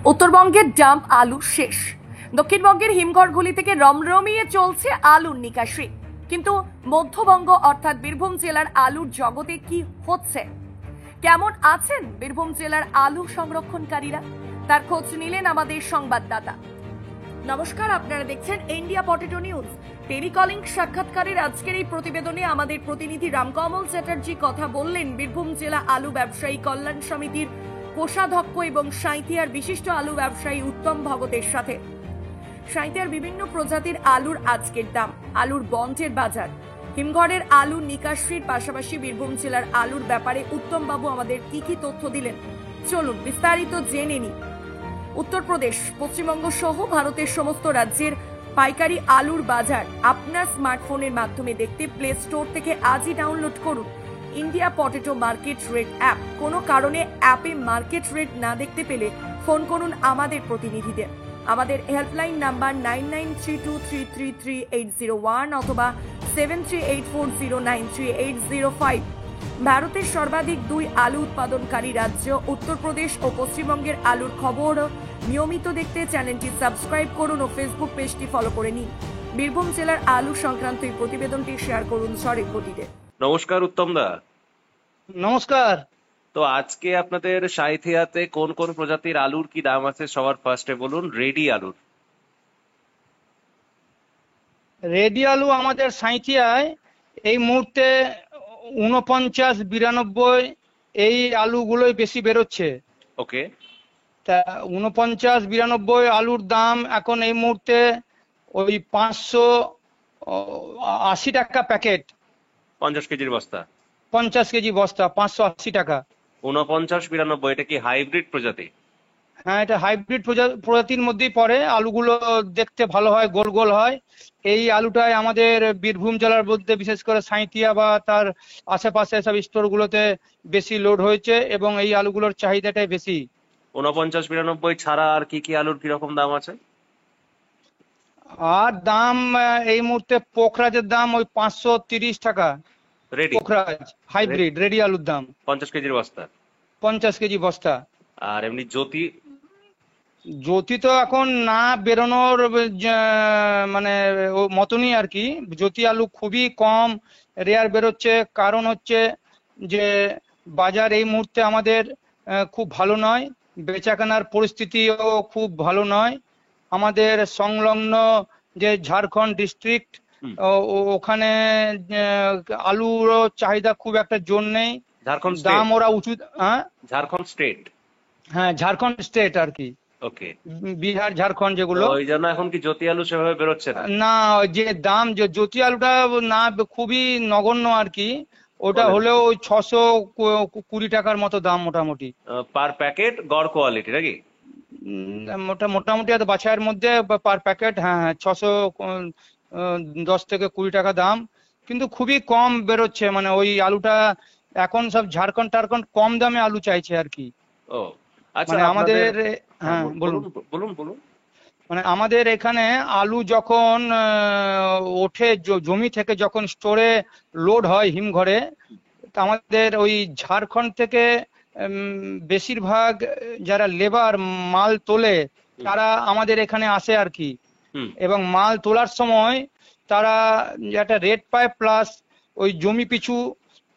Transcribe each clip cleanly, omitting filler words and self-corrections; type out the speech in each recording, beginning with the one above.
উত্তরবঙ্গের ডাম্প আলু শেষ। দক্ষিণবঙ্গের হিমঘরগুলি থেকে রমরমিয়ে চলছে আলুর নিকাশি, কিন্তু মধ্যবঙ্গ অর্থাৎ বীরভূম জেলার আলুর জগতে কি হচ্ছে, কেমন আছেন বীরভূম জেলার আলু সংরক্ষণকারীরা, তার খোঁজ নিলেন আমাদের সংবাদদাতা। নমস্কার, আপনারা দেখছেন ইন্ডিয়া পটেটো নিউজ। টেলিকলিং সাক্ষাৎকারের আজকের এই প্রতিবেদনে আমাদের প্রতিনিধি রামকমল চ্যাটার্জি কথা বললেন বীরভূম জেলা আলু ব্যবসায়ী কল্যাণ সমিতির কোষাধ্যক্ষ এবং সাঁইথিয়ার বিশিষ্ট আলু ব্যবসায়ী উত্তম ভগতের সাথে। সাঁইথিয়ার বিভিন্ন প্রজাতির আলুর আজকের দাম, আলুর বন্ডের বাজার, হিমঘরের আলু নিকাশির পাশাপাশি বীরভূম জেলার আলুর ব্যাপারে উত্তম বাবু আমাদের কি তথ্য দিলেন, চলুন বিস্তারিত জেনে নিই। উত্তরপ্রদেশ, পশ্চিমবঙ্গ সহ ভারতের সমস্ত রাজ্যের পাইকারি আলুর বাজার আপনার স্মার্টফোনের মাধ্যমে দেখতে প্লে স্টোর থেকে আজই ডাউনলোড করুন India potato market rate app. কোনো কারণে অ্যাপে মার্কেট রেট না দেখতে পেলে ফোন করুন আমাদের প্রতিনিধিদের। আমাদের হেল্পলাইন নাম্বার 9932333801 অথবা 7384093805। ভারতের সর্বাধিক দুই আলু উৎপাদনকারী রাজ্য উত্তরপ্রদেশ ও পশ্চিমবঙ্গের আলুর খবর নিয়মিত দেখতে চ্যানেলটি সাবস্ক্রাইব করুন ও ফেসবুক পেজটি ফলো করে নিন। বীরভূম জেলার আলু সংক্রান্ত এই প্রতিবেদনটি শেয়ার করুন ঝড়ের গতিতে। নমস্কার উত্তম দা। নমস্কার। তো আজকে আপনাদের সাঁইথিয়াতে কোন কোন প্রজাতির আলুর কি দাম আছে সবার ফার্স্টে বলুন। রেডি আলুর। রেডি আলু আমাদের সাঁইথিয়ায় এই মুহূর্তে 49-92 এই আলুগুলোই বেশি বেরোচ্ছে। ওকে। তা 49-92 আলুর দাম এখন এই মুহূর্তে ওই 580 টাকা প্যাকেট। 50 কেজির বস্তা। 50 কেজি বস্তা 580 টাকা। 49-92 এটা কি হাইব্রিড প্রজাতি? হ্যাঁ, এটা হাইব্রিড প্রজাতির মধ্যেই পড়ে। আলুগুলো দেখতে ভালো হয়, গোল গোল হয়। এই আলুটাই আমাদের বীরভূম জেলার মধ্যে বিশেষ করে সাঁইথিয়া বা তার আশেপাশে সব স্টোরগুলোতে বেশি লোড হয়েছে এবং এই আলুগুলোর চাহিদাটাই বেশি। 49-92 ছাড়া আর কি কি আলুর কিরকম দাম আছে? আর দাম এই মুহূর্তে পোখরাজের দাম ওই 530 টাকা। রেডি পোখরাজ হাইব্রিড রেডি আলুর দাম 50 কেজির বস্তা। 50 কেজি বস্তা। আর এমনি জ্যোতি? জ্যোতি তো এখন না বেরোনোর মানে ও মতনই আর কি। জ্যোতি আলু খুবই কম, রেয়ার বেরোচ্ছে। কারণ হচ্ছে যে বাজার এই মুহূর্তে আমাদের খুব ভালো নয়, বেচাকেনার পরিস্থিতিও খুব ভালো নয়। আমাদের সংলগ্ন যে ঝাড়খণ্ড ডিস্ট্রিক্ট, ওখানে আলুরও চাহিদা খুব একটা জোর নেই। ঝাড়খণ্ড দাম ওরা উঁচু। হ্যাঁ, ঝাড়খণ্ড স্টেট। হ্যাঁ, ঝাড়খণ্ড স্টেট আর কি। ওকে। বিহার ঝাড়খণ্ড যেগুলো, ওই জন্য এখন কি জ্যোতি আলু সেভাবে বেরোচ্ছে না? না, যে দাম যে জ্যোতি আলুটা না, খুবই নগণ্য আর কি। ওটা হলেও ওই 620 টাকার মতো দাম মোটামুটি পার প্যাকেট, গড় কোয়ালিটি নাকি? মোটামুটি বাছাইয়ের মধ্যে পার প্যাকেট। হ্যাঁ, 610 থেকে 20 টাকা দাম, কিন্তু খুবই কম বেরোচ্ছে। মানে ওই আলুটা এখন সব ঝাড়খণ্ড টারখণ্ড কম দামে আলু চাইছে আর কি। ও আচ্ছা। মানে আমাদের, হ্যাঁ বলুন বলুন বলুন। মানে আমাদের এখানে আলু যখন ওঠে জমি থেকে, যখন স্টোরে লোড হয় হিমঘরে, আমাদের ওই ঝাড়খণ্ড থেকে বেশিরভাগ যারা লেবার মাল তোলে তারা আমাদের এখানে আসে আর কি। এবং মাল তোলার সময় তারা একটা রেট পায়, প্লাস ওই জমি পিছু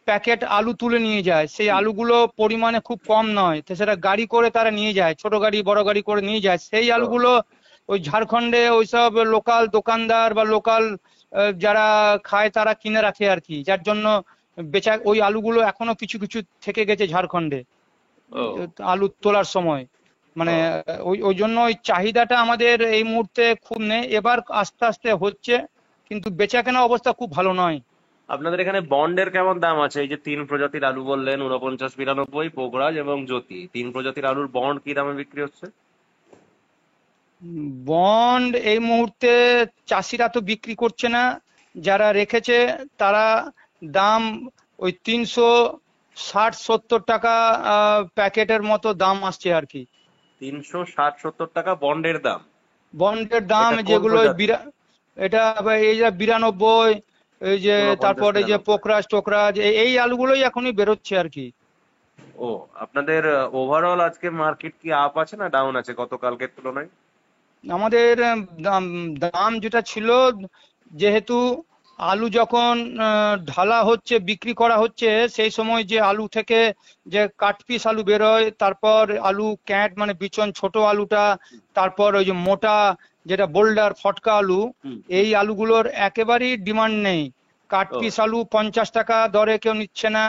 প্যাকেট আলু তুলে নিয়ে যায়। সেই আলুগুলো পরিমাণে খুব কম নয়, তো সেটা গাড়ি করে তারা নিয়ে যায়, ছোট গাড়ি বড় গাড়ি করে নিয়ে যায়। সেই আলুগুলো ওই ঝাড়খণ্ডে ওইসব লোকাল দোকানদার বা লোকাল যারা খায় তারা কিনে রাখে আর কি। যার জন্য বেচা ওই আলুগুলো এখনো কিছু কিছু থেকে গেছে ঝাড়খণ্ডে আলু তোলার সময়। মানে ওই জন্য ওই চাহিদাটা আমাদের এই মুহূর্তে খুব নেই। এবার আস্তে আস্তে হচ্ছে, কিন্তু বেচাকেনা অবস্থা খুব ভালো নয়। আপনাদের এখানে বন্ডের কেমন দাম আছে? এই যে 3 প্রজাতির আলু বললেন, 49-92, পোখরাজ এবং জ্যোতি, 3 প্রজাতির আলুর বন্ড কি দামে বিক্রি হচ্ছে? বন্ড এই মুহূর্তে চাষিরা তো বিক্রি করছে না, যারা রেখেছে তারা দাম ওই 360-70 টাকা প্যাকেটের মতো দাম আসছে আর কি। 360-70 টাকা বন্ডের দাম? বন্ডের দাম যেগুলো এটা এই যে 92, এই যে তারপর এই যে পোখরাজ টোকরাজ, এই আলুগুলোই এখনই বেরোচ্ছে আর কি। ও, আপনাদের ওভারঅল আজকে মার্কেট কি আপ আছে না ডাউন আছে গতকালকের তুলনায়? আমাদের দাম দাম যেটা ছিল, যেহেতু আলু যখন ঢালা হচ্ছে বিক্রি করা হচ্ছে, সেই সময় যে আলু থেকে যে কাট পিস আলু বেরোয়, তারপর আলু ক্যাট মানে বিচন ছোট আলুটা, তারপর ওই যে মোটা যেটা বোল্ডার ফটকা আলু, হুম। এই আলুগুলোর একেবারেই ডিমান্ড নেই। কাট ও, পিস আলু 50 টাকা দরে কেউ নিচ্ছে না,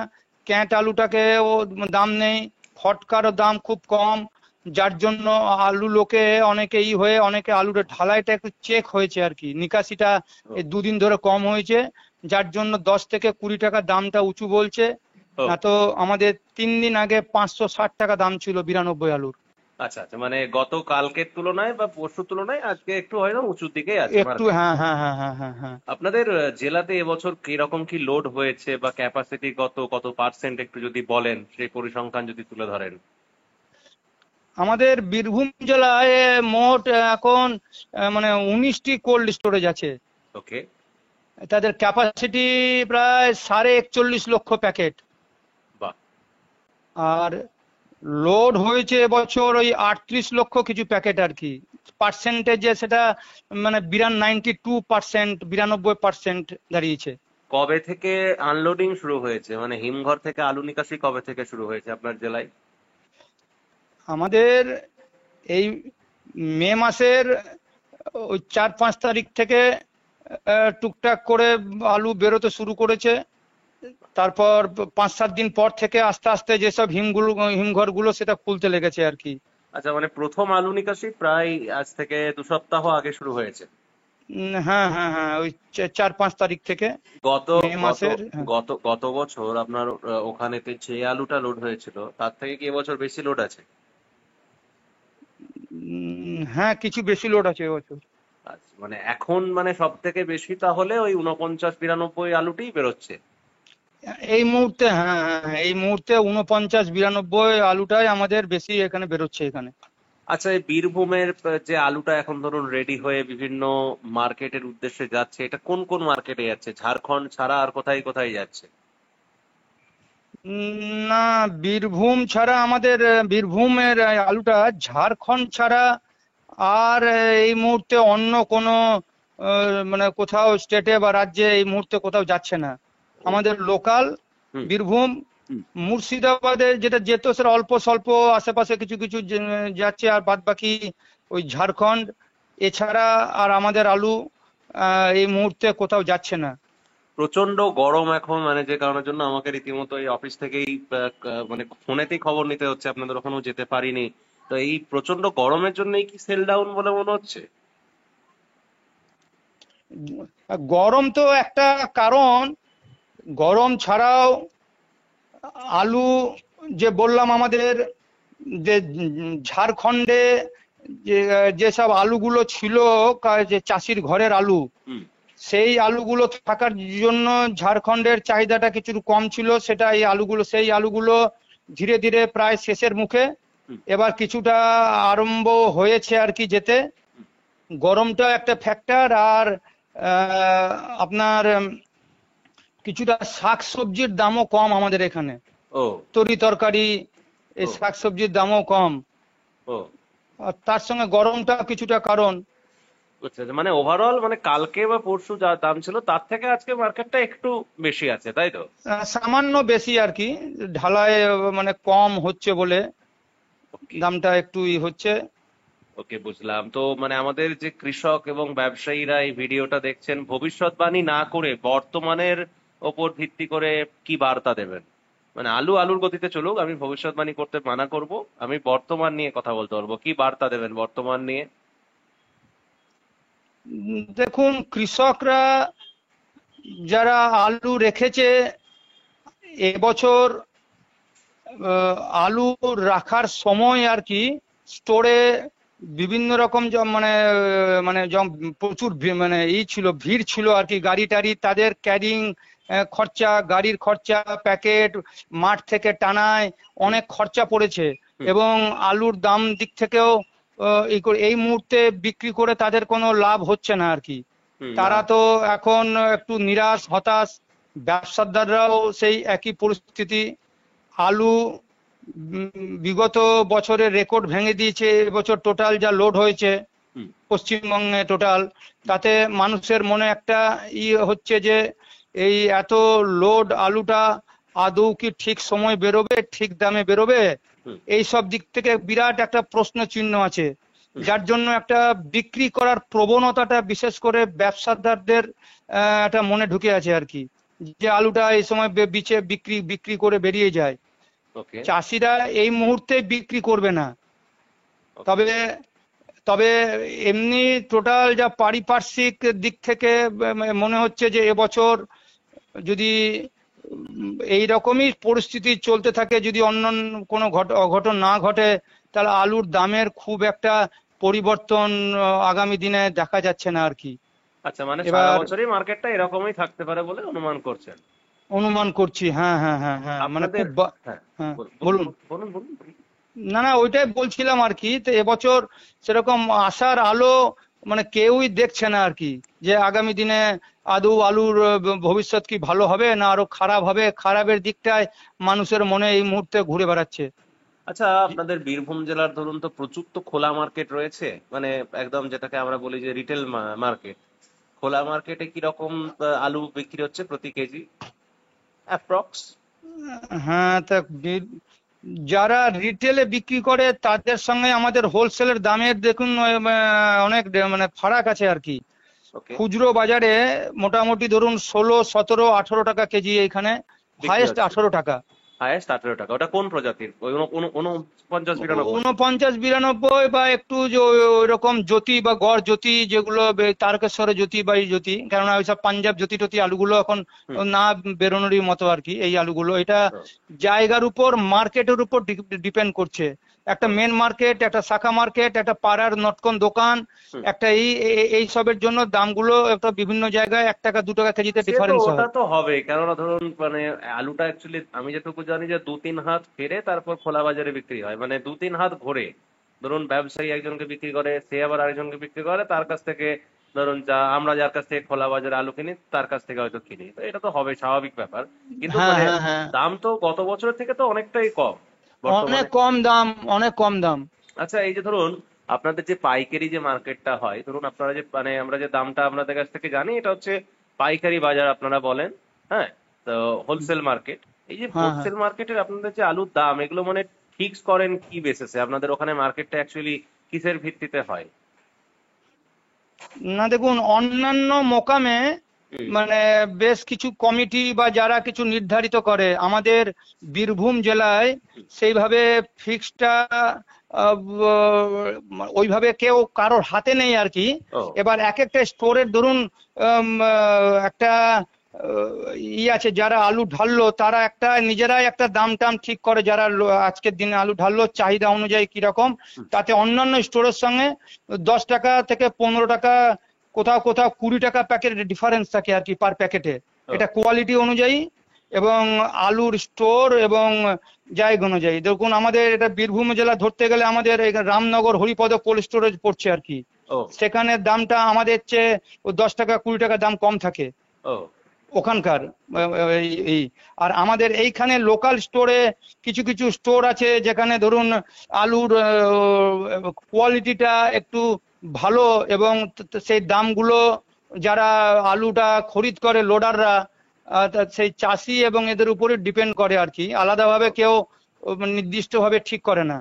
ক্যাট আলুটাকেও দাম নেই, ফটকারও দাম খুব কম। যার জন্য আলু লোকে অনেকেই হয়ে অনেকে আলুর ঢালাইটা একটু চেক হয়েছে আর কি, নিকাশিটা ও, এই দুদিন ধরে কম হয়েছে, যার জন্য 10 থেকে 20 টাকা দামটা উঁচু বলছে। ও, না তো আমাদের 3 দিন আগে 560 টাকা দাম ছিল 92 আলুর। আচ্ছা আচ্ছা, মানে গতকালকের তুলনায় বা পরশুর তুলনায় আজকে একটু হয়তো উঁচুর দিকেই আছে একটু, মার্কেট। হ্যাঁ হ্যাঁ হ্যাঁ হ্যাঁ হ্যাঁ হ্যাঁ। আপনাদের জেলাতে এবছর কিরকম কি লোড হয়েছে বা ক্যাপাসিটি কত কত পার্সেন্ট একটু যদি বলেন, সেই পরিসংখ্যান যদি তুলে ধরেন। আমাদের বীরভূম জেলায় মোট এখন মানে 19টি কোল্ড স্টোরেজ আছে। ওকে। তাদের ক্যাপাসিটি প্রায় 41.5 লক্ষ প্যাকেট। বাহ। আর লোড হয়েছে এবছর ওই 38 লক্ষ কিছু প্যাকেট আর কি। পার্সেন্টেজে সেটা মানে 92%, 92% দাঁড়িয়েছে। কবে থেকে আনলোডিং শুরু হয়েছে, মানে হিমঘর থেকে আলু নিকাশি কবে থেকে শুরু হয়েছে আপনার জেলায়? আমাদের এই মে মাসের ওই 4-5 তারিখ থেকে টুকটাক করে আলু বেরোতে শুরু করেছে। তারপর 5-7 দিন পর থেকে আস্তে আস্তে যেসব হিমঘরগুলো সেটা খুলতে লেগেছে আর কি। আচ্ছা, মানে প্রথম আলু নিকাশি প্রায় আজ থেকে 2 সপ্তাহ আগে শুরু হয়েছে। হ্যাঁ হ্যাঁ হ্যাঁ, ওই 4-5 তারিখ থেকে গত মে গত মাসের, হ্যাঁ। গত গত বছর আপনার ওখানেতে যে আলুটা লোড হয়েছিল তার থেকে কি এবছর বেশি লোড আছে? হ্যাঁ, কিছু বেশি লোড আছে এবছর। আচ্ছা, মানে এখন মানে সব থেকে বেশি তাহলে ওই 49-92 আলুটিই বেরোচ্ছে। এই মুহূর্তে, হ্যাঁ হ্যাঁ হ্যাঁ, এই মুহূর্তে 49-92 আলুটাই আমাদের বেশি এখানে বেরোচ্ছে এখানে। আচ্ছা, এই বীরভূমের যে আলুটা এখন ধরুন রেডি হয়ে বিভিন্ন মার্কেটের উদ্দেশ্যে যাচ্ছে, এটা কোন কোন মার্কেটে যাচ্ছে? ঝাড়খণ্ড ছাড়া আর কোথায় কোথায় যাচ্ছে? না, বীরভূম ছাড়া আমাদের বীরভূমের আলুটা ঝাড়খণ্ড ছাড়া আর এই মুহূর্তে অন্য কোনো মানে কোথাও স্টেটে বা রাজ্যে এই মুহূর্তে কোথাও যাচ্ছে না। ও, আমাদের লোকাল হুম, বীরভূম, হুম। মুর্শিদাবাদে যেটা যেত সেটা অল্প স্বল্প আশেপাশে কিছু কিছু যাচ্ছে, আর বাদ বাকি ওই ঝাড়খণ্ড। এছাড়া আর আমাদের আলু এই মুহূর্তে কোথাও যাচ্ছে না। প্রচন্ড গরম এখন, মানে যে কারণের জন্য আমাকে রীতিমতো এই অফিস থেকেই মানে ফোনেতেই খবর নিতে হচ্ছে, আপনাদের ওখানেও যেতে পারিনি। তো এই প্রচন্ড গরমের জন্যই কি সেল ডাউন বলে মনে হচ্ছে? গরম তো একটা কারণ, গরম ছাড়াও আলু যে বললাম আমাদের যে ঝাড়খণ্ডে যে যেসব আলুগুলো ছিল, যে চাষির ঘরের আলু, হুম, সেই আলুগুলো থাকার জন্য ঝাড়খণ্ডের চাহিদাটা কিছু কম ছিল। সেটা এই আলুগুলো, সেই আলুগুলো ধীরে ধীরে প্রায় শেষের মুখে, হুম, এবার কিছুটা আরম্ভ হয়েছে আর কি যেতে। গরমটা একটা ফ্যাক্টর। আর আপনার কিছুটা শাকসবজির দামও কম আমাদের এখানে, ও, তরি তরকারি এই ও, শাকসবজির দামও কম। ও, আর তার সঙ্গে গরমটা কিছুটা কারণ। আচ্ছা আচ্ছা, মানে ওভারঅল মানে কালকে বা পরশু যা দাম ছিল তার থেকে আজকে মার্কেটটা একটু বেশি আছে, তাই তো? সামান্য বেশি আর কি, ঢালাই মানে কম হচ্ছে বলে ওকে। দামটা একটু হচ্ছে। ওকে, বুঝলাম। তো মানে আমাদের যে কৃষক এবং ব্যবসায়ীরা এই ভিডিওটা দেখছেন, ভবিষ্যৎবাণী না করে বর্তমানের ওপর ভিত্তি করে কি বার্তা দেবেন? মানে আলু আলুর গতিতে চলুক, আমি ভবিষ্যৎবাণী করতে মানা করব, আমি বর্তমান নিয়ে কথা বলতে পারবো। কি বার্তা দেবেন বর্তমান নিয়ে? দেখুন, কৃষকরা যারা আলু রেখেছে এবছর, আলু রাখার সময় আর কি স্টোরে বিভিন্ন রকম মানে মানে প্রচুর মানে ছিল, ভিড় ছিল আর কি, গাড়ি টাড়ি তাদের ক্যারিং খরচা, গাড়ির খরচা, প্যাকেট মাঠ থেকে টানায় অনেক খরচা পড়েছে। হুম, এবং আলুর দাম দিক থেকেও এই মুহূর্তে বিক্রি করে তাদের কোনো লাভ হচ্ছে না আর কি। হুম, না। তারা তো এখন একটু নিরাশ হতাশ। ব্যবসাদাররাও সেই একই পরিস্থিতি। আলু বিগত বছরের রেকর্ড ভেঙে দিয়েছে। এবছর টোটাল যা লোড হয়েছে হুম। পশ্চিমবঙ্গে টোটাল, তাতে মানুষের মনে একটা হচ্ছে যে এই এত লোড আলুটা আদৌ কি ঠিক সময় বেরোবে, ঠিক দামে বেরোবে, হুম। এই সব দিক থেকে বিরাট একটা প্রশ্ন চিহ্ন আছে। যার জন্য একটা বিক্রি করার প্রবণতাটা বিশেষ করে ব্যবসাদারদের একটা মনে ঢুকে আছে আর কি, যে আলুটা এই সময় বিচে বিক্রি করে বেরিয়ে যায়। ওকে। চাষিরা এই মুহূর্তে বিক্রি করবে না। তবে তবে এমনি টোটাল যা পারিপার্শ্বিক দিক থেকে মনে হচ্ছে যে এবছর যদি এই রকমই পরিস্থিতি চলতে থাকে, যদি অন্য কোনো অঘটন না ঘটে, তাহলে আলুর দামের খুব একটা পরিবর্তন আগামী দিনে দেখা যাচ্ছে না আর কি। আচ্ছা, মানে সারা এবার বছরই মার্কেটটা এরকমই থাকতে পারে বলে অনুমান করছেন? অনুমান করছি, হ্যাঁ হ্যাঁ হ্যাঁ হ্যাঁ, মানে আপনাদের, খুব হ্যাঁ হ্যাঁ বলুন বলুন। বলুন বলুন। না না, ওইটাই বলছিলাম আর কি। তো এবছর সেরকম আশার আলো মানে কেউই দেখছে না আর কি, যে আগামী দিনে আদৌ আলুর ভবিষ্যৎ কি ভালো হবে না আরো খারাপ হবে। খারাপের দিকটায় মানুষের মনে এই মুহূর্তে ঘুরে বেড়াচ্ছে। আচ্ছা, আপনাদের বীরভূম জেলার ধরুন তো প্রচুর তো খোলা মার্কেট রয়েছে, মানে একদম যেটাকে আমরা বলি যে রিটেল মার্কেট। খোলা মার্কেটে কি রকম আলু বিক্রি হচ্ছে প্রতি কেজি অ্যাপ্রক্স? হ্যাঁ, তা যারা রিটেলে বিক্রি করে তাদের সঙ্গে আমাদের হোলসেলের দামের দেখুন অনেক মানে ফারাক আছে আর কি। ওকে। খুচরো বাজারে মোটামুটি ধরুন 16, 17, 18 টাকা কেজি, এখানে বিক্রি হাইয়েস্ট হচ্ছে 18 টাকা। হাইয়েস্ট 18 টাকা। ওটা কোন প্রজাতির? ওই 49, 92? 49, 92 বা একটু ওই রকম জ্যোতি বা গড় জ্যোতি, যেগুলো তারকেশ্বরে জ্যোতি বা এই জ্যোতি, কেননা ওইসব পাঞ্জাব জ্যোতি টতি আলুগুলো এখন হুম। না বেরোনোরই মতো আর কি। এই আলুগুলো এটা ও, জায়গার উপর, মার্কেটের উপর ডিপেন্ড করছে। একটা ও, মেন মার্কেট, একটা শাখা মার্কেট, একটা পাড়ার নটকন দোকান, হুম। একটা এই সবের জন্য দামগুলো একটা বিভিন্ন জায়গায় 1 টাকা 2 টাকা কেজিতে সে তো ডিফারেন্স ওটা হয়। তো হবে, কেননা ধরুন মানে আলুটা অ্যাকচুয়ালি আমি যেটুকু জানি যে 2-3 হাত ফেরে তারপর খোলা বাজারে বিক্রি হয়, মানে 2-3 হাত ঘোরে। ধরুন ব্যবসায়ী একজনকে বিক্রি করে, সে আবার আরেকজনকে বিক্রি করে, তার কাছ থেকে ধরুন আমরা যার কাছ থেকে খোলা বাজারে আলু কিনি তার কাছ থেকে হয়তো কিনি, তো এটা তো হবে, স্বাভাবিক ব্যাপার। কিন্তু হ্যাঁ মানে হ্যাঁ হ্যাঁ, দাম তো গত বছরের থেকে তো অনেকটাই কম অনেক বর্তমানে। কম দাম, অনেক কম দাম। আচ্ছা, এই যে ধরুন আপনাদের যে পাইকারি যে মার্কেটটা হয়, ধরুন আপনারা যে মানে আমরা যে দামটা আপনাদের কাছ থেকে জানি, এটা হচ্ছে পাইকারি বাজার আপনারা বলেন, হ্যাঁ? তো হোলসেল মার্কেট, এই যে হ্যাঁ হ্যাঁ, হোলসেল মার্কেটের আপনাদের যে আলুর দাম, এগুলো মানে ফিক্স করেন কি বেসিসে? আপনাদের ওখানে মার্কেটটা অ্যাকচুয়ালি কিসের ভিত্তিতে হয়? না দেখুন, অন্যান্য মোকামে হুম। মানে বেশ কিছু কমিটি বা যারা কিছু নির্ধারিত করে, আমাদের বীরভূম জেলায় সেইভাবে ফিক্সটা ওইভাবে কেউ কারোর হাতে নেই আর কি। ও, এবার এক একটা স্টোরের ধরুন একটা আছে, যারা আলু ঢাললো তারা একটা নিজেরাই একটা দাম টাম ঠিক করে, যারা আজকের দিনে আলু ঢাললো চাহিদা অনুযায়ী কিরকম, তাতে অন্যান্য স্টোরের সঙ্গে 10 টাকা থেকে 15 টাকা, কোথাও কোথাও 20 টাকা প্যাকেটের ডিফারেন্স থাকে আর কি পার প্যাকেটে। ও, এটা কোয়ালিটি অনুযায়ী এবং আলুর স্টোর এবং জায়গা অনুযায়ী। দেখুন আমাদের এটা বীরভূম জেলা ধরতে গেলে আমাদের এই রামনগর হরিপদ কোল্ড স্টোরেজ পড়ছে আর কি। ও, সেখানে দামটা আমাদের চেয়ে 10 টাকা 20 টাকা দাম কম থাকে ও, ওখানকার। এই আর আমাদের এইখানে লোকাল স্টোরে কিছু কিছু স্টোর আছে যেখানে ধরুন আলুর কোয়ালিটিটা একটু ভালো, এবং সেই দামগুলো যারা আলুটা খরিদ করে লোডাররা, সেই চাষি এবং এদের উপরে ডিপেন্ড করে আর কি। আলাদাভাবে কেউ নির্দিষ্টভাবে ঠিক করে না।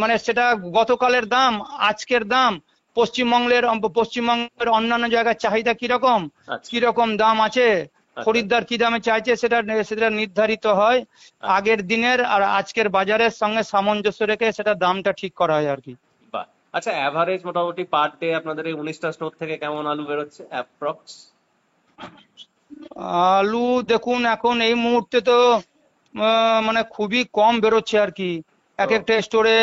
মানে সেটা গতকালের দাম, আজকের দাম, পশ্চিমবঙ্গের অন্যান্য জায়গার চাহিদা কিরকম, আচ্ছা, কিরকম দাম আছে, আচ্ছা, খরিদ্দার কি দামে চাইছে, সেটা সেটা নির্ধারিত হয়। আচ্ছা। আগের দিনের আর আজকের বাজারের সঙ্গে সামঞ্জস্য রেখে সেটা দামটা ঠিক করা হয় আর কি। বাহ। আচ্ছা, অ্যাভারেজ মোটামুটি পার ডে আপনাদের এই 19টা স্টোর থেকে কেমন আলু বেরোচ্ছে অ্যাপ্রক্স? আলু দেখুন এখন এই মুহূর্তে তো মানে খুবই কম বেরোচ্ছে আর কি। এক ও, একটা স্টোরে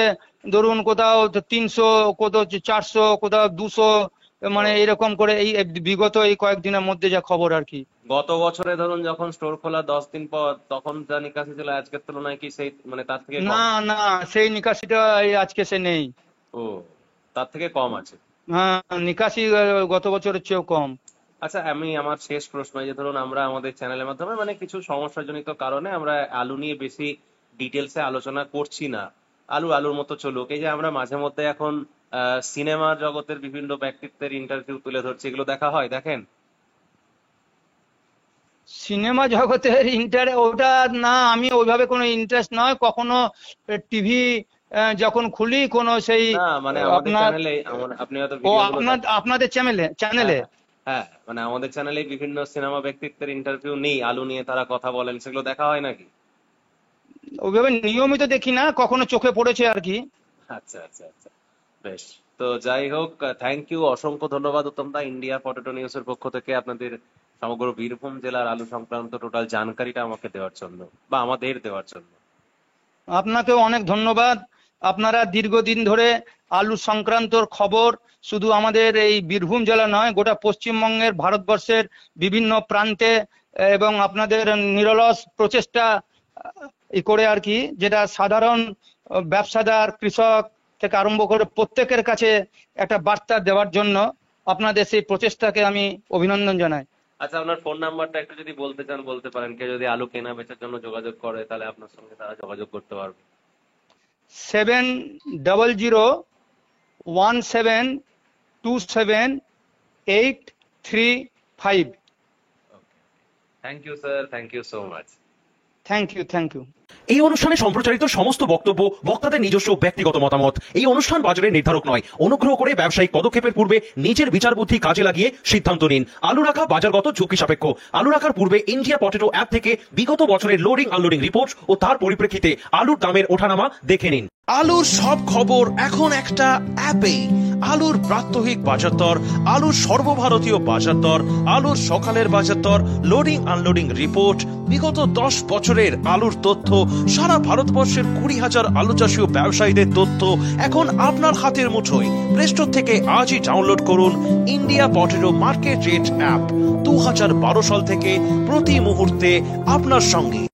ধরুন কোথাও 300, কোথাও 400, কোথাও 200, মানে ও। এরকম করে এই বিগত এই কয়েকদিনের মধ্যে যা খবর আর কি। গত বছরে ধরুন যখন স্টোর খোলা 10 দিন পর তখন যা নিকাশি ছিল আজকের তুলনায় কি সেই মানে তার থেকে কম? না না, সেই নিকাশিটা এই আজকে সে নেই। ও, তার থেকে কম আছে। হ্যাঁ, নিকাশি গত বছরের চেয়েও কম। আচ্ছা, আমি আমার শেষ প্রশ্ন, এই যে ধরুন আমরা আমাদের চ্যানেলের মাধ্যমে মানে কিছু সমস্যাজনিত কারণে আমরা আলু নিয়ে বেশি ডিটেলসে আলোচনা করছি না, আলুর মতো চলুক। এই যে আমরা মাঝে মধ্যে এখন সিনেমা জগতের বিভিন্ন ব্যক্তিত্বের ইন্টারভিউ তুলে ধরছি, এগুলো দেখা হয়, দেখেন? সিনেমা জগতের ওটা না, আমি ওইভাবে কোনো ইন্টারেস্ট নয়। কখনো টিভি যখন খুলি কোনো সেই না মানে আমাদের আপনার চ্যানেলে, আপনি হয়তো ভিডিওগুলো আপনাদের চ্যানেলে হ্যাঁ মানে আমাদের চ্যানেলে বিভিন্ন সিনেমা ব্যক্তিত্বের ইন্টারভিউ নেই, আলু নিয়ে তারা কথা বলেন, সেগুলো দেখা হয় নাকি? ওইভাবে নিয়মিত দেখি না, কখনো চোখে পড়েছে আর কি। আচ্ছা আচ্ছা আচ্ছা, বেশ। তো যাই হোক, থ্যাংক ইউ, অসংখ্য ধন্যবাদ উত্তম দা, ইন্ডিয়া পটেটো নিউজের পক্ষ থেকে আপনাদের সমগ্র বীরভূম জেলার আলু সংক্রান্ত টোটাল জানকারিটা আমাকে দেওয়ার জন্য, বা আমাদের দেওয়ার জন্য। আপনাকেও অনেক ধন্যবাদ। আপনারা দীর্ঘদিন ধরে আলু সংক্রান্ত খবর শুধু আমাদের এই বীরভূম জেলা নয়, গোটা পশ্চিমবঙ্গের, ভারতবর্ষের বিভিন্ন প্রান্তে, এবং আপনাদের নিরলস প্রচেষ্টা করে আর কি, যেটা সাধারণ ব্যবসাদার, কৃষক থেকে আরম্ভ করে প্রত্যেকের কাছে একটা বার্তা দেওয়ার জন্য আপনাদের সেই প্রচেষ্টাকে আমি অভিনন্দন জানাই। আচ্ছা, আপনার ফোন নাম্বারটা একটু যদি বলতে চান বলতে পারেন। কেউ যদি আলু কেনা বেচার জন্য যোগাযোগ করে তাহলে আপনার সঙ্গে তারা যোগাযোগ করতে পারবে। 700017278335। Thank you sir, thank you so much. Thank you. এই অনুষ্ঠানে সম্প্রচারিত সমস্ত বক্তব্য বক্তাদের নিজস্ব ব্যক্তিগত মতামত। এই অনুষ্ঠান বাজারের নির্ধারক নয়। অনুগ্রহ করে ব্যবসায়িক পদক্ষেপের পূর্বে নিজের বিচার বুদ্ধি কাজে লাগিয়ে সিদ্ধান্ত নিন। আলু রাখা বাজারগত ঝুঁকি সাপেক্ষ। আলু রাখার পূর্বে ইন্ডিয়া পটেটো অ্যাপ থেকে বিগত বছরের লোডিং আনলোডিং রিপোর্ট ও তার পরিপ্রেক্ষিতে আলুর দামের ওঠানামা দেখে নিন। আলুর সব খবর এখন একটা অ্যাপেই। আলুর প্রাত্যহিক বাজারদর, আলুর সর্বভারতীয় বাজারদর, আলুর সকালের বাজারদর, লোডিং আনলোডিং রিপোর্ট, বিগত 10 বছরের আলুর তথ্য, সারা ভারতবর্ষের 20,000 আলু চাষী ও ব্যবসায়ীদের তথ্য এখন আপনার হাতের মুঠোয়। প্লে স্টোর থেকে আজই ডাউনলোড করুন India potato market rate app. 2012 সাল থেকে প্রতি মুহূর্তে আপনার সঙ্গে।